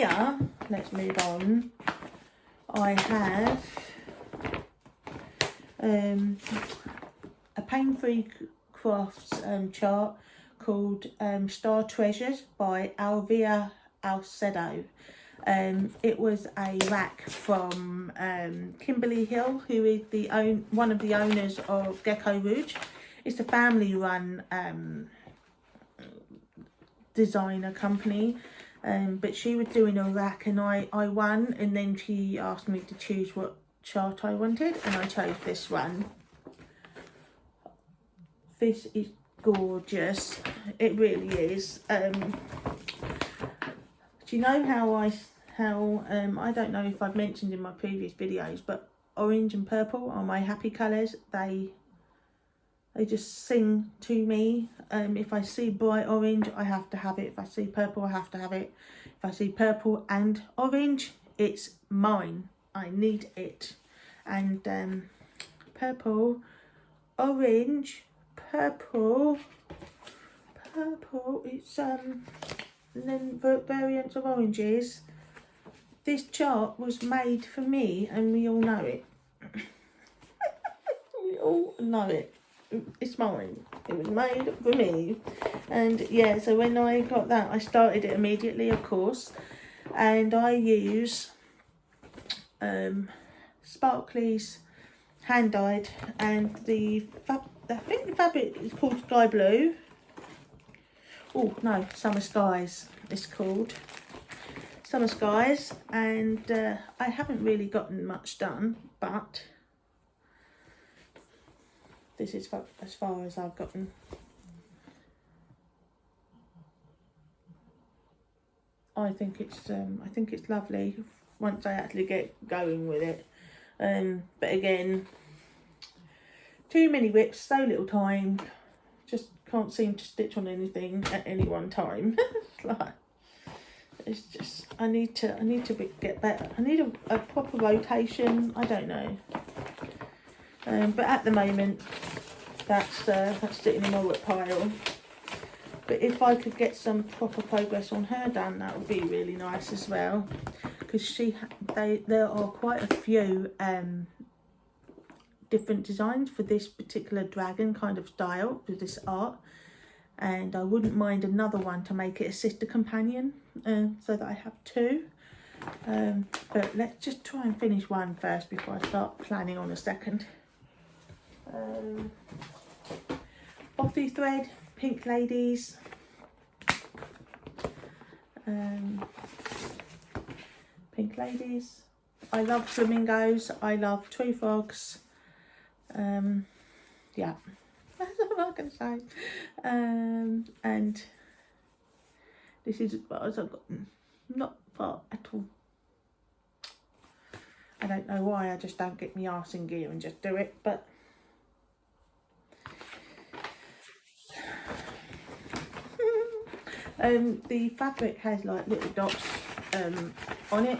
here, let's move on, I have a Pain-Free Crafts chart called Star Treasures by Alvia Alcedo. It was a rack from Kimberly Hill, who is one of the owners of Gecko Rouge. It's a family-run designer company, but she was doing a rack and I won, and then she asked me to choose what chart I wanted, and I chose this one. This is gorgeous, it really is. Do you know how I don't know if I've mentioned in my previous videos, but orange and purple are my happy colours. They just sing to me. If I see bright orange, I have to have it. If I see purple, I have to have it. If I see purple and orange, it's mine. I need it. And purple, orange, purple, it's and then variants of oranges. This chart was made for me, and we all know it. We all know it. It's mine. It was made for me. And yeah, so when I got that, I started it immediately, of course, and I use Sparkly's hand dyed, and I think the fabric is called Sky Blue. Oh no, Summer Skies it's called. Summer Skies. And I haven't really gotten much done, but this is as far as I've gotten. I think it's lovely once I actually get going with it. But again, too many whips, so little time. Just can't seem to stitch on anything at any one time. It's just I need to get better. I need a proper rotation. I don't know. But at the moment, that's sitting in my whip pile. But if I could get some proper progress on her done, that would be really nice as well. Because there are quite a few different designs for this particular dragon kind of style, for this art. And I wouldn't mind another one to make it a sister companion, so that I have two. But let's just try and finish one first before I start planning on a second. Bothy thread, Pink Ladies. Pink Ladies. I love flamingos. I love tree frogs. Yeah, that's all I can say. And this is as far as I've gotten. Not far at all. I don't know why. I just don't get my arse in gear and just do it, but the fabric has like little dots on it,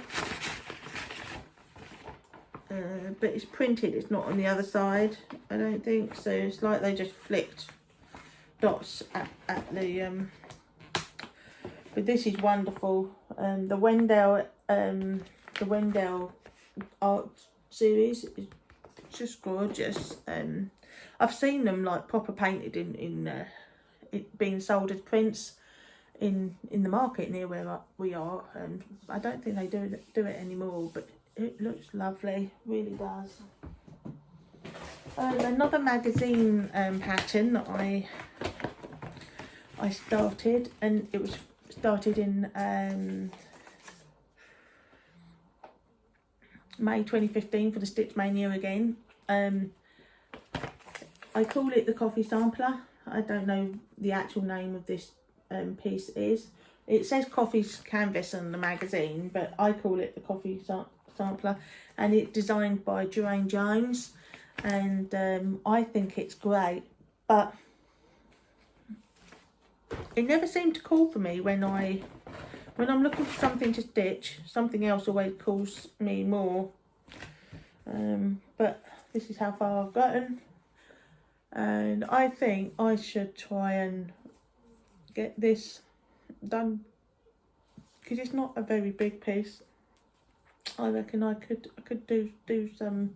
but it's printed, it's not on the other side, I don't think, so it's like they just flicked dots at the but this is wonderful. The Wendell art series is just gorgeous. I've seen them like proper painted in it being sold as prints in the market near where we are, and I don't think they do it anymore, but it looks lovely, really does. Another magazine pattern that I started, and it was started in May 2015 for the Stitch Mania again. I call it the Coffee Sampler. I don't know the actual name of this piece is. It says Coffee's Canvas on the magazine, but I call it the Coffee Sampler, and it's designed by Jeraine Jones, and I think it's great, but it never seemed to call for me when I'm looking for something to stitch. Something else always calls me more, but this is how far I've gotten, and I think I should try and get this done because it's not a very big piece. I reckon I could do some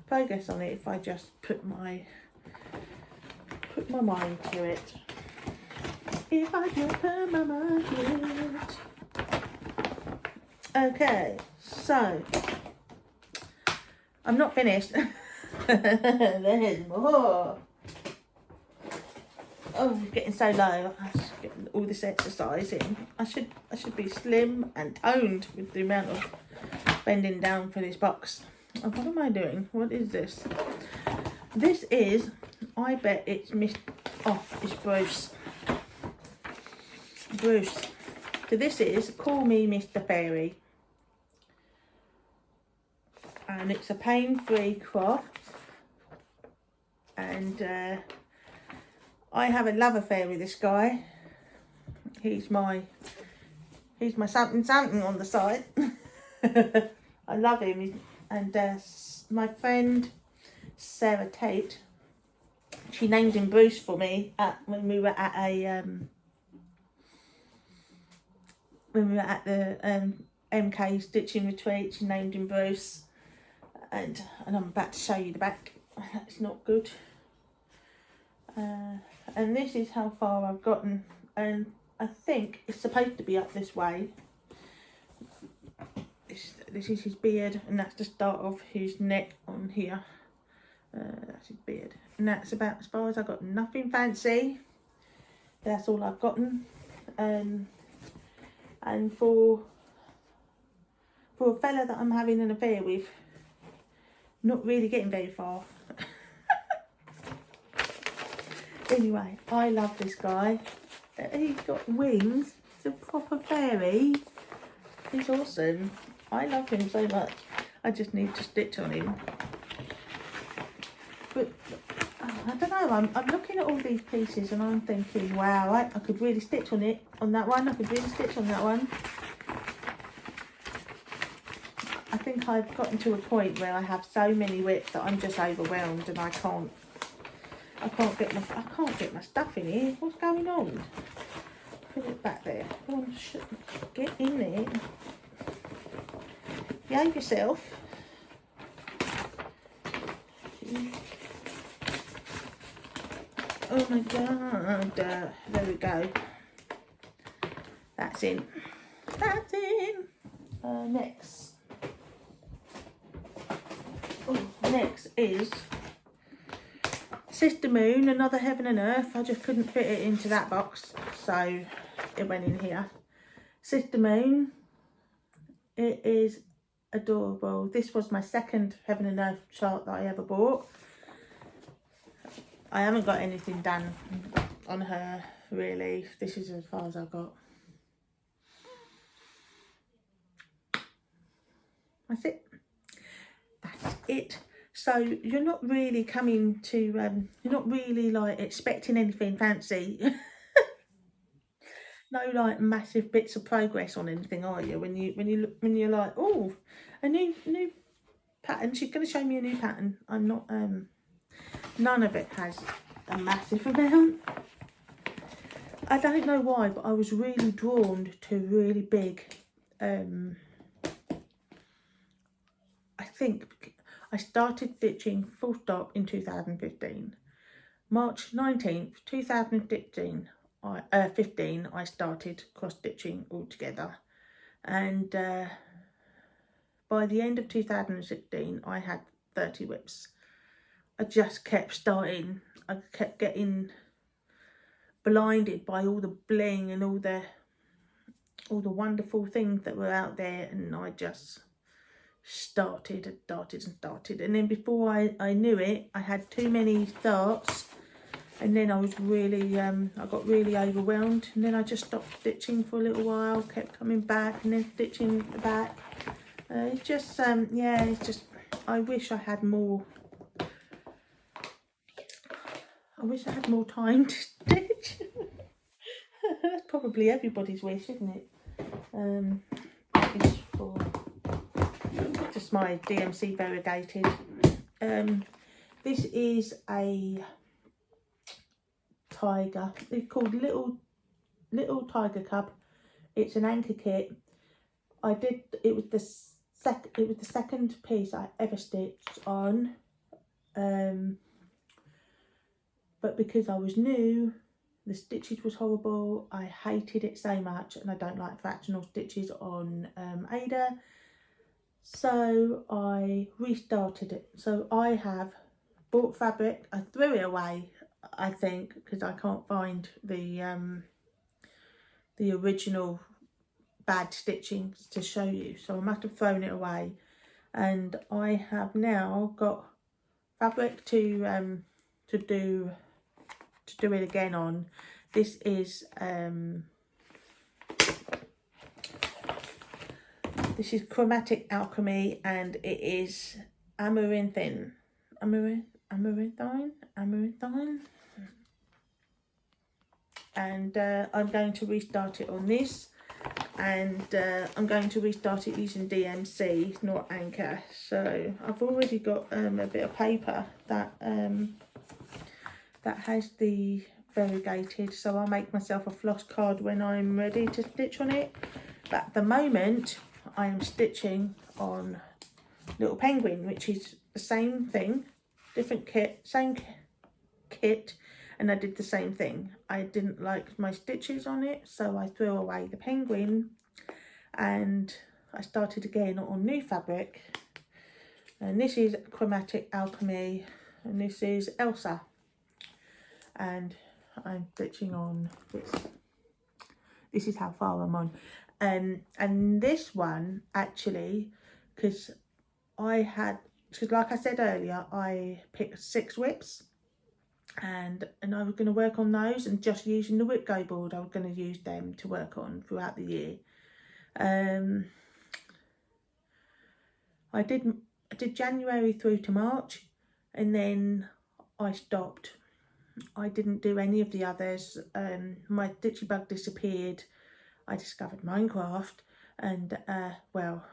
progress on it if I just put my mind to it. If I just put my mind to it. Okay, so I'm not finished. There's more. Oh, it's getting so low. I should get all this exercise in. I should be slim and toned with the amount of bending down for this box. Oh, what am I doing? What is this? This is, I bet it's it's Bruce. Bruce. So this is Call Me Mr. Fairy. And it's a pain-free craft. And I have a love affair with this guy. He's my something on the side. I love him. And my friend Sarah Tate, she named him Bruce for me when we were at the MK stitching retreat. She named him Bruce, and I'm about to show you the back. That's not good. And this is how far I've gotten, and I think it's supposed to be up this way. This is his beard, and that's the start of his neck on here. That's his beard, and that's about as far as I got. Nothing fancy. That's all I've gotten. And for a fella that I'm having an affair with, not really getting very far. Anyway, I love this guy. He's got wings. He's a proper fairy. He's awesome. I love him so much. I just need to stitch on him. But I don't know. I'm looking at all these pieces and I'm thinking, wow, I could really stitch on it. On that one, I could really stitch on that one. I think I've gotten to a point where I have so many whips that I'm just overwhelmed and I can't get my stuff in here. What's going on? Put it back there. Go on, get in there. Behave yourself. Oh my god. There we go. That's in. That's in. Next. Next is Sister Moon, Another Heaven and Earth. I just couldn't fit it into that box, so it went in here. Sister Moon. It is adorable. This was my second Heaven and Earth chart that I ever bought. I haven't got anything done on her, really. This is as far as I've got. That's it. That's it. So you're not really coming to, you're not really like expecting anything fancy. No like massive bits of progress on anything, are you? When you're like, oh, a new pattern. She's going to show me a new pattern. I'm not. None of it has a massive amount. I don't know why, but I was really drawn to really big. I think I started stitching full stop in 2015. March 19th, 2015. 15 I started cross stitching altogether, and by the end of 2016 I had 30 whips. I just kept starting. I kept getting blinded by all the bling and all the wonderful things that were out there, and I just started, and then before I knew it, I had too many starts. And then I was really, I got really overwhelmed, and then I just stopped stitching for a little while, kept coming back and then stitching the back. It's just, yeah, it's just, I wish I had more, time to stitch. That's probably everybody's wish, isn't it? It's for just my DMC variegated. This is a tiger. It's called little tiger cub It's an anchor kit. It was the second piece I ever stitched on, but because I was new, the stitches was horrible. I hated it so much, and I don't like fractional stitches on Ada. So I restarted it. So I have bought fabric. I threw it away, I think, because I can't find the original bad stitching to show you. So I must have thrown it away, and I have now got fabric to do it again on. This is Chromatic Alchemy, and it is amaranthine, and I'm going to restart it on this, and I'm going to restart it using DMC, not Anchor. So I've already got a bit of paper that has the variegated, so I'll make myself a floss card when I'm ready to stitch on it. But at the moment I am stitching on Little Penguin, which is the same thing, different kit, same kit, and I did the same thing. I didn't like my stitches on it, so I threw away the penguin, and I started again on new fabric. And this is Chromatic Alchemy, and this is Elsa, and I'm stitching on this. This is how far I'm on. And this one, actually, because like I said earlier, I picked 6 whips, and I was going to work on those, and just using the whip go board, I was going to use them to work on throughout the year. I did January through to March, and then I stopped. I didn't do any of the others. My stitchy bug disappeared. I discovered Minecraft, and well,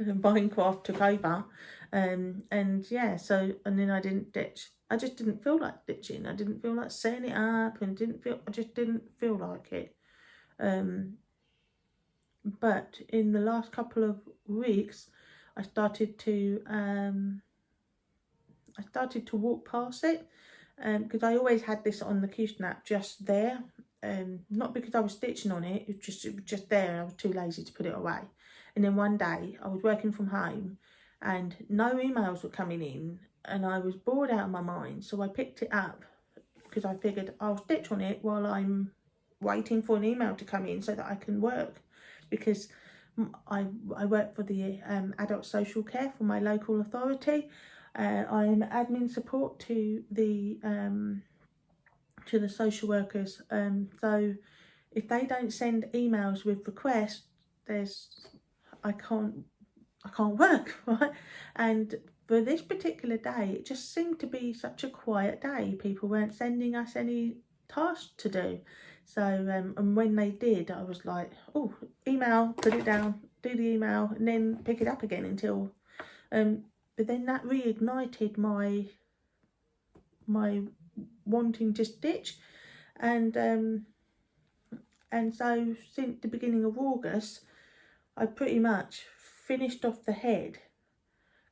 Minecraft took over, and yeah, so, and then I didn't stitch. I just didn't feel like stitching. I didn't feel like setting it up, and I just didn't feel like it. But in the last couple of weeks, I started to walk past it, because I always had this on the Q-snap just there, not because I was stitching on it, it was just there. I was too lazy to put it away. And then one day I was working from home and no emails were coming in, and I was bored out of my mind, so I picked it up because I figured I'll stitch on it while I'm waiting for an email to come in so that I can work, because I work for the adult social care for my local authority. I'm admin support to the social workers, so if they don't send emails with requests, I can't work, right? And for this particular day, it just seemed to be such a quiet day. People weren't sending us any tasks to do. So and when they did, I was like, oh, email, put it down, do the email, and then pick it up again until but then that reignited my wanting to stitch, and so since the beginning of August, I pretty much finished off the head,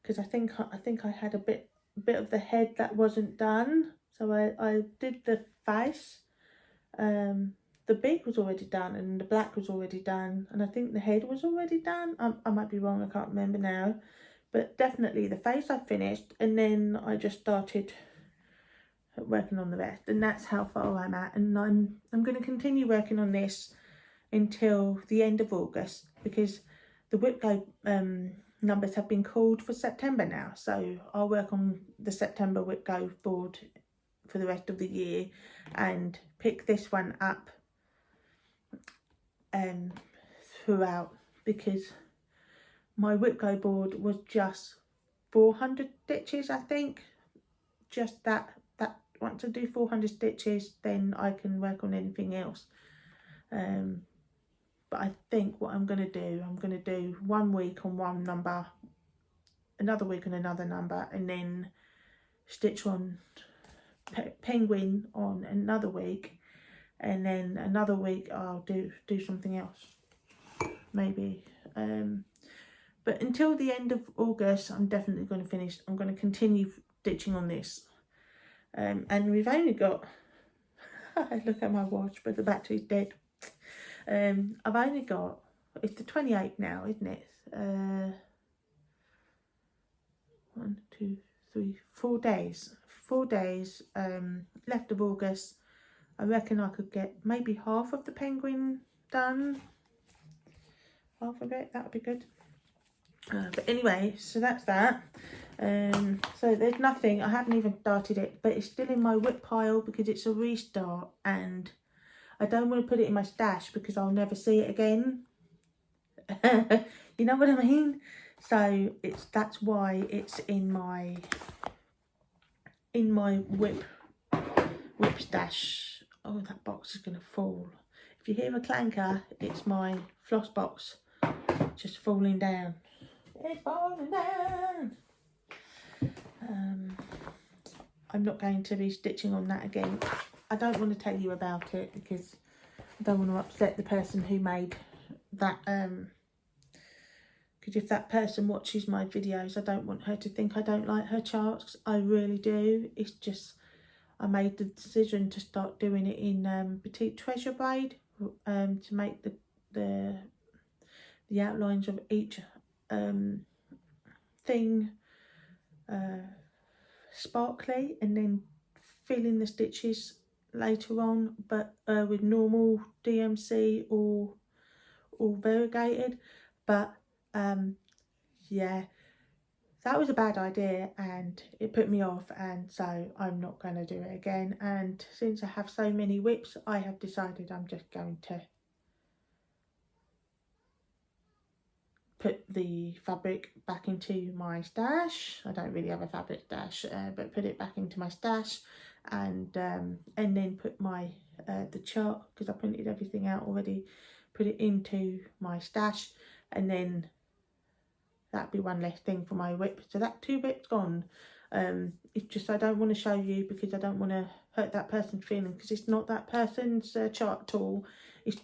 because I think I had a bit of the head that wasn't done. So I did the face, the beak was already done, and the black was already done, and I think the head was already done. I might be wrong, I can't remember now, but definitely the face I finished, and then I just started working on the rest, and that's how far I'm at. And I'm going to continue working on this until the end of August, because the Whip Go numbers have been called for September now, so I'll work on the September Whip Go board for the rest of the year and pick this one up throughout, because my Whip Go board was just 400 stitches, I think. Just that once I do 400 stitches, then I can work on anything else. But I think what I'm going to do 1 week on one number, another week on another number, and then stitch on penguin on another week, and then another week I'll do something else, maybe. But until the end of August, I'm definitely going to finish. I'm going to continue stitching on this. And we've only got, look at my watch, but the battery's dead. I've only got, it's the 28th now, isn't it? 1, 2, 3, 4 days. 4 days left of August. I reckon I could get maybe half of the penguin done. Half of it, that would be good. But anyway, so that's that. So there's nothing, I haven't even started it, but it's still in my whip pile because it's a restart, and I don't want to put it in my stash because I'll never see it again. You know what I mean? So that's why it's in my whip stash. Oh, that box is gonna fall. If you hear a clanker, it's my floss box just falling down. It's falling down. I'm not going to be stitching on that again. I don't want to tell you about it because I don't want to upset the person who made that. Because if that person watches my videos, I don't want her to think I don't like her charts. I really do. It's just I made the decision to start doing it in Petite Treasure braid to make the outlines of each thing sparkly, and then fill in the stitches later on, but with normal DMC or variegated. But yeah, that was a bad idea and it put me off, and so I'm not going to do it again. And since I have so many whips, I have decided I'm just going to put the fabric back into my stash. I don't really have a fabric stash, but put it back into my stash, and then put my the chart, because I printed everything out already, put it into my stash, and then that'd be one less thing for my whip. So that 2 whips gone. It's just I don't want to show you because I don't want to hurt that person's feeling, because it's not that person's chart at all. It's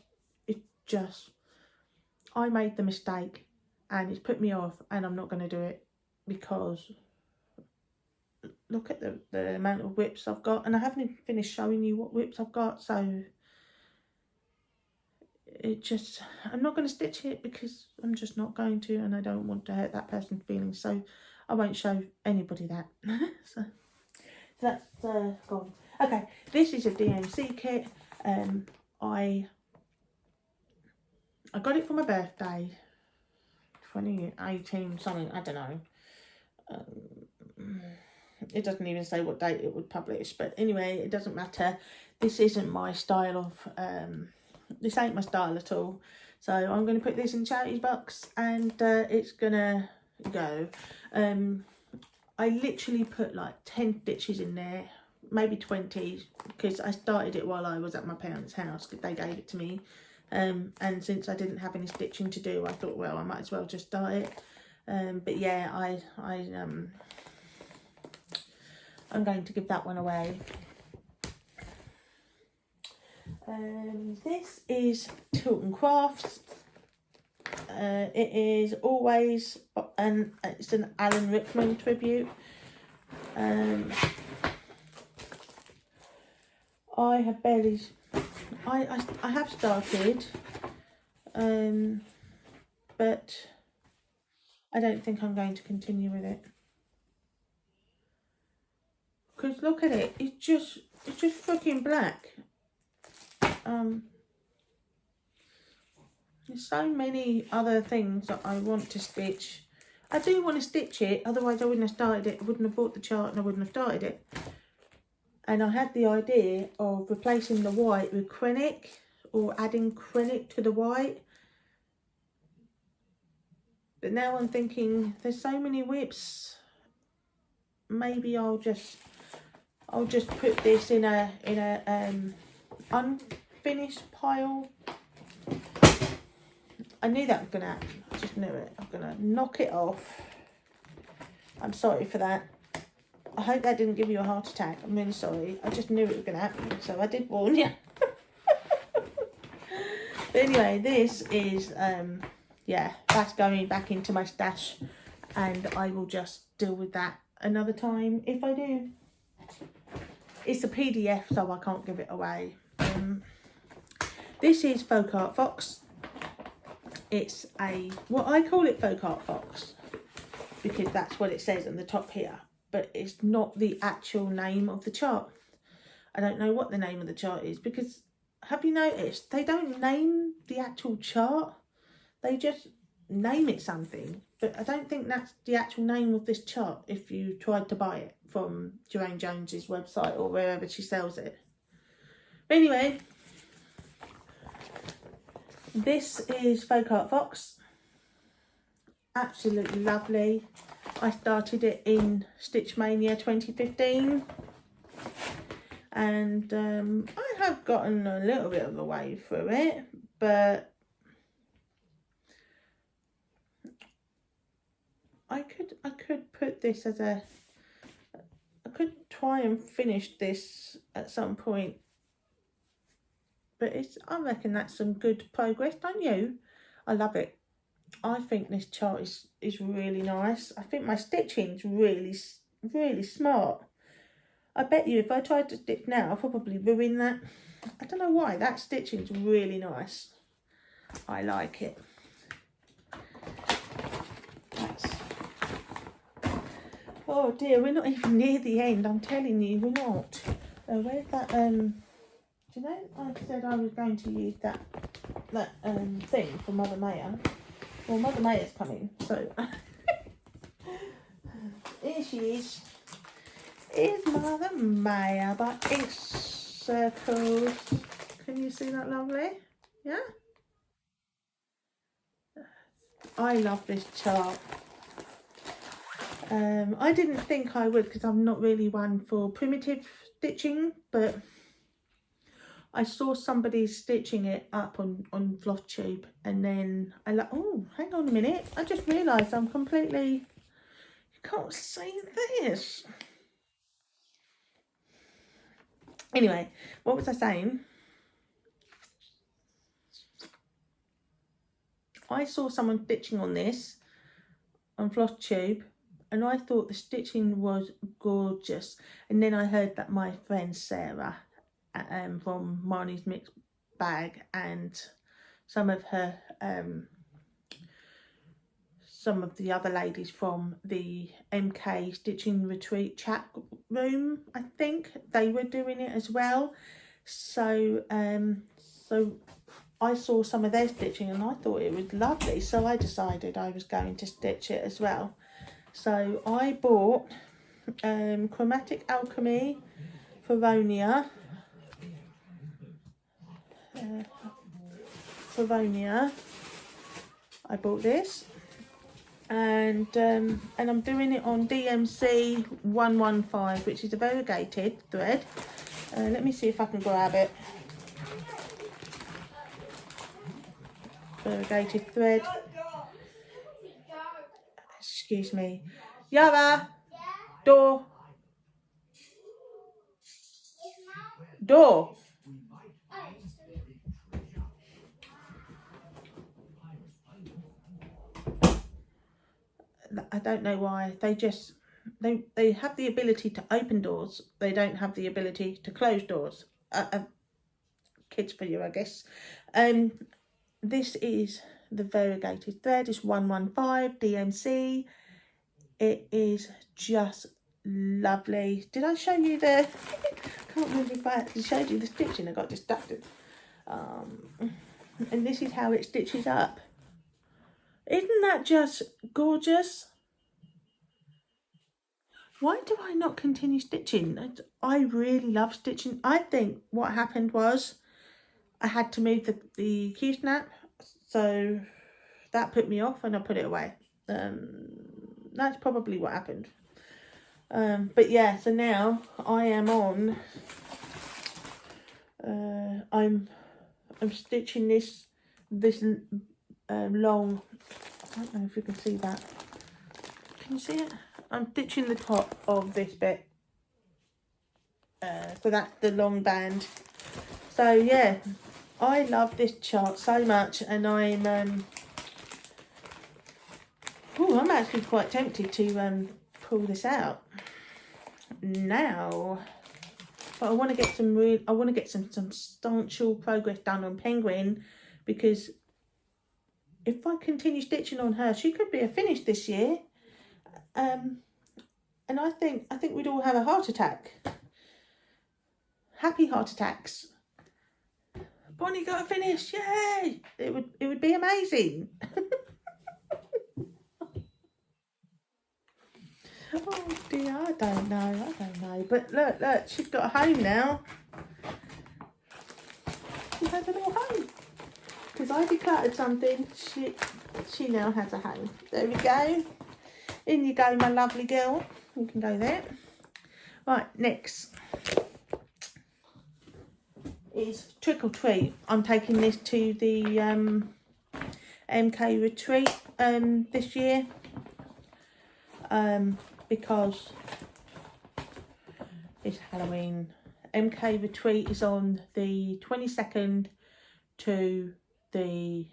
just I made the mistake and it's put me off, and I'm not going to do it because look at the amount of whips I've got, and I haven't even finished showing you what whips I've got. So it just, I'm not going to stitch it because I'm just not going to, and I don't want to hurt that person's feelings, so I won't show anybody that. So that's gone. Okay, this is a DMC kit. I got it for my birthday, 2018 something, I don't know. It doesn't even say what date it would publish, but anyway, it doesn't matter. This isn't my style of this ain't my style at all, so I'm going to put this in charities box, and it's gonna go. I literally put like 10 stitches in there, maybe 20, because I started it while I was at my parents' house because they gave it to me, and since I didn't have any stitching to do, I thought, well, I might as well just start it. But yeah, I'm going to give that one away. This is Tilton Crafts. It is always, and it's an Alan Rickman tribute. I have barely, I have started, but I don't think I'm going to continue with it. Because look at it, it's just freaking black. There's so many other things that I want to stitch. I do want to stitch it, otherwise I wouldn't have started it. I wouldn't have bought the chart and I wouldn't have started it. And I had the idea of replacing the white with Krennic, or adding Krennic to the white. But now I'm thinking there's so many whips. Maybe I'll just put this in a unfinished pile. I knew that was going to happen. I just knew it. I'm going to knock it off. I'm sorry for that. I hope that didn't give you a heart attack. I'm really sorry. I just knew it was going to happen. So I did warn you. But anyway, this is yeah, that's going back into my stash, and I will just deal with that another time if I do. It's a PDF, so I can't give it away. This is Folk Art Fox. It's a, well, I call it Folk Art Fox because that's what it says on the top here, but it's not the actual name of the chart. I don't know what the name of the chart is, because have you noticed they don't name the actual chart, they just name it something, but I don't think that's the actual name of this chart if you tried to buy it from Joanne Jones's website or wherever she sells it. But anyway, this is Folk Art Fox. Absolutely lovely. I started it in Stitch Mania 2015, and I have gotten a little bit of a way through it, but I could put this as a, I could try and finish this at some point, but it's, I reckon that's some good progress, don't you? I love it. I think this chart is really nice. I think my stitching's really smart. I bet you if I tried to stitch now, I'll probably ruin that. I don't know why, that stitching's really nice. I like it. Oh dear, we're not even near the end, I'm telling you, we're not. Where's that, do you know, I said I was going to use that thing for Mother Maya. Well, Mother Maya's coming, so here she is. Here's Mother Maya, but it's circles. Can you see that lovely? Yeah? I love this chart. I didn't think I would, because I'm not really one for primitive stitching, but I saw somebody stitching it up on FLOSSTUBE, and then I like, oh, hang on a minute, I just realised I'm completely, you can't see this. Anyway, what was I saying? I saw someone stitching on this on FLOSSTUBE, and I thought the stitching was gorgeous, and then I heard that my friend Sarah from Marnie's Mixed Bag and some of her some of the other ladies from the MK Stitching Retreat chat room, I think they were doing it as well. So so I saw some of their stitching and I thought it was lovely, so I decided I was going to stitch it as well. So I bought Chromatic Alchemy Feronia. I bought this, and I'm doing it on DMC 115, which is a variegated thread. Let me see if I can grab it. Variegated thread. Excuse me. Yara! Door! Door! I don't know why. They have the ability to open doors. They don't have the ability to close doors. Kids for you, I guess. This is the variegated thread. It's 115 DMC. It is just lovely. Did I show you the... I can't remember if I actually showed you the stitching. I got distracted. And this is how it stitches up. Isn't that just gorgeous? Why do I not continue stitching? I really love stitching. I think what happened was I had to move the Q-snap, so that put me off and I put it away. That's probably what happened. But yeah, so now I am on, I'm stitching this long, I don't know if you can see that. Can you see it? I'm stitching the top of this bit. So that's the long band. So yeah, I love this chart so much, and I'm actually quite tempted to pull this out now. But I want to get some substantial progress done on Penguin, because if I continue stitching on her, she could be a finish this year. And I think we'd all have a heart attack. Happy heart attacks. Bonnie got a finish, yay! It would be amazing. Oh dear, I don't know. But look, she's got a home now. She has a little home. Because I decluttered something, she now has a home. There we go. In you go, my lovely girl. You can go there. Right, next is Trick or Treat. I'm taking this to the MK retreat this year. Because it's Halloween. MK retreat is on the 22nd to the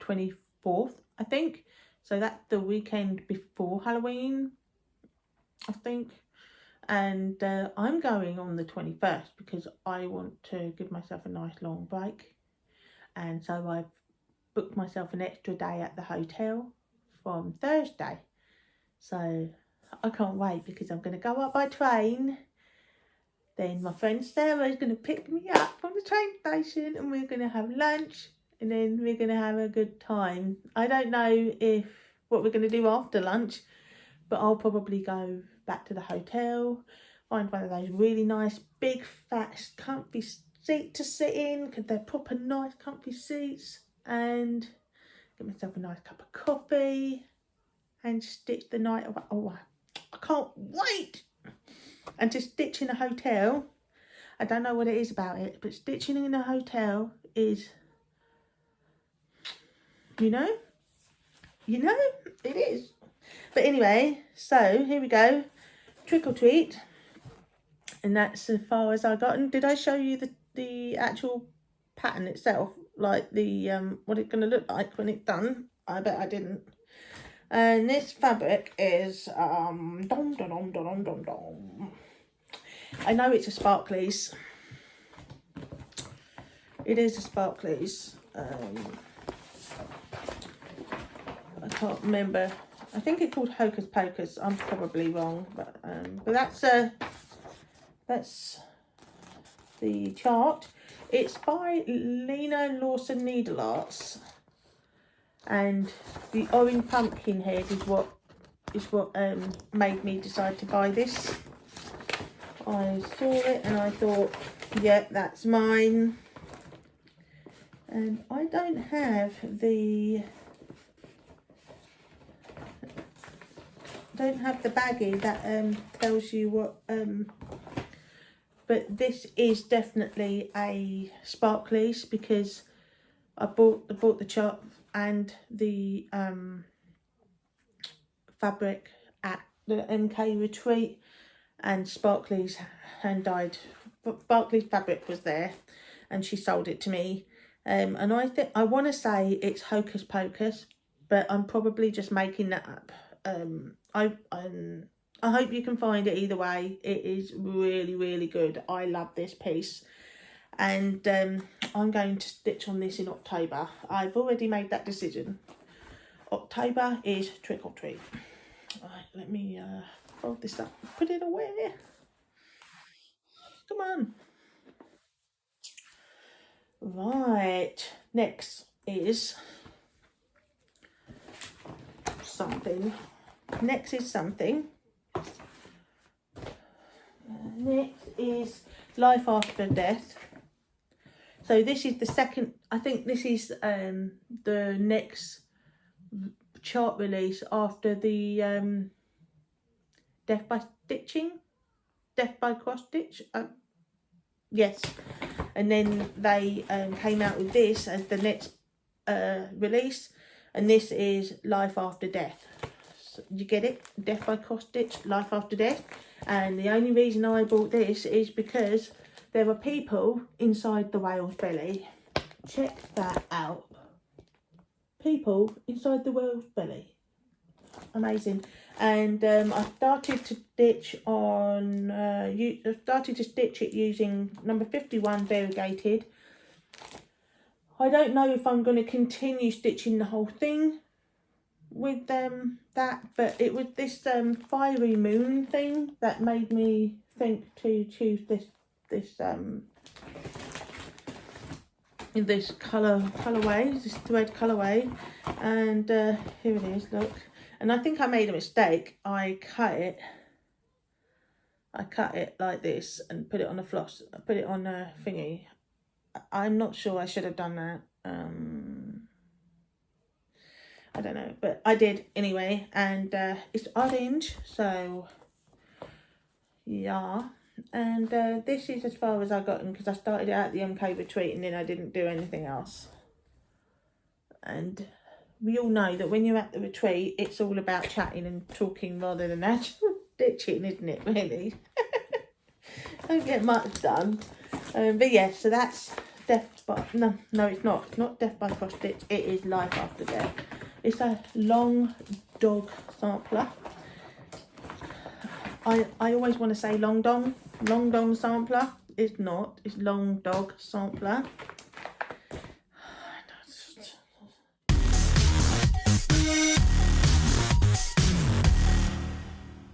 24th, I think. So that's the weekend before Halloween, I think. And I'm going on the 21st because I want to give myself a nice long break. And so I've booked myself an extra day at the hotel from Thursday. So I can't wait, because I'm going to go up by train. Then my friend Sarah is going to pick me up from the train station, and we're going to have lunch, and then we're going to have a good time. I don't know what we're going to do after lunch, but I'll probably go back to the hotel, find one of those really nice big fat comfy seats to sit in, because they're proper nice comfy seats, and get myself a nice cup of coffee and stitch the night away. Oh, I can't wait! And to stitch in a hotel, I don't know what it is about it, but stitching in a hotel is, you know, it is. But anyway, so here we go. Trick or Treat. And that's as far as I got. And did I show you the actual pattern itself? Like the what it's going to look like when it's done? I bet I didn't. And this fabric is I know it's a Sparklies. It is a Sparklies. I can't remember. I think it's called Hocus Pocus. I'm probably wrong, but that's the chart. It's by Lena Lawson Needle Arts, and the orange pumpkin head is what made me decide to buy this. I saw it and I thought, yeah, that's mine. And I don't have the baggie that tells you what but this is definitely a Sparklies, because I bought the chart and the fabric at the MK retreat, and Sparklies hand dyed. Sparklies fabric was there, and she sold it to me. And I want to say it's Hocus Pocus, but I'm probably just making that up. I hope you can find it either way. It is really, really good. I love this piece. And I'm going to stitch on this in October. I've already made that decision. October is Trick or Treat. Right, let me fold this up and put it away. Come on. Right, next is something. Next is Life After Death. So this is the second, I think this is the next chart release after the Death by Cross Stitch. Yes, and then they came out with this as the next release, and this is Life After Death. So you get it? Death by Cross Stitch, Life After Death. And the only reason I bought this is because There are people inside the whale's belly. Check that out. People inside the whale's belly. Amazing. And I started to stitch on. I started to stitch it using number 51 variegated. I don't know if I'm going to continue stitching the whole thing with that, but it was this fiery moon thing that made me think to choose this colorway, this thread colorway. And here it is, look. And I think I made a mistake. I cut it like this and put it on a floss, put it on a thingy. I'm not sure I should have done that. I don't know, but I did anyway. And it's orange, so yeah. And this is as far as I gotten, because I started out at the MK retreat and then I didn't do anything else. And we all know that when you're at the retreat, it's all about chatting and talking rather than actual stitching, isn't it, really? Don't get much done. But yeah, so that's Death by... No, it's not. It's not Death by Cross Stitch. It is Life After Death. It's a long dog sampler. I always want to say long dong sampler. It's not. It's long dog sampler.